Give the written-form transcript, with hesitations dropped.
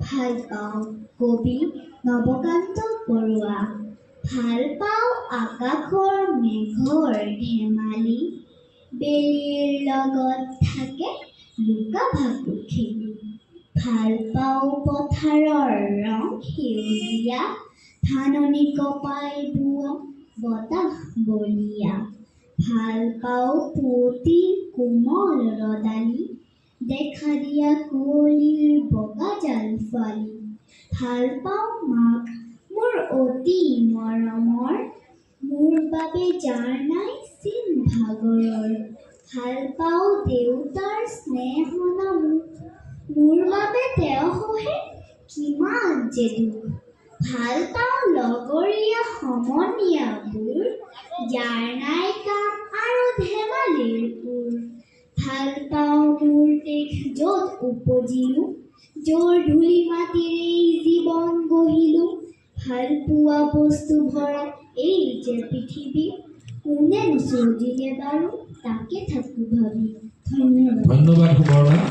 ভাল পাওঁ কবি নৱকান্ত বৰুৱা। ভাল পাওঁ আকাশৰ মেঘৰ ধেমালি, বেলিৰ লগত থাকে লুকা ভাকু খেলি। ভাল পাওঁ পথাৰৰ ৰং সেউজীয়া, ধাননি কপাই বোৱা বতাহ বলিয়া। ভাল পাওঁ পুৱতিৰ কোমল ৰদালি, দেখা দিয়া কুঁৱলীৰ বগা জাল ফালি। ভাল পাওঁ মাক মোৰ অতি মৰমৰ, মোৰ বাবে যাৰ নাই চিন ভাগৰৰ। ভাল পাওঁ দেউতাৰ স্নেহ নামুক, মোৰ বাবে তেওঁ সহে কিমান যে দুখ। ভাল পাওঁ লগৰীয়া সমনীয়াবোৰ, যাৰ নাই কাম আৰু ধেমালিৰ সুৰ। ভাল পাওঁ মোৰ দেশ য'ত উপজিলো, য'ৰ ধূলি মাটিৰেই জীৱন গঢ়িলো। ভাল পোৱা বস্তু ভৰা এই যে পৃথিৱী, কোনে নুচজিলে বাৰু তাকে থাকো ভাবি। ধন্যবাদ। ধন্যবাদ সুবৰ্ণা।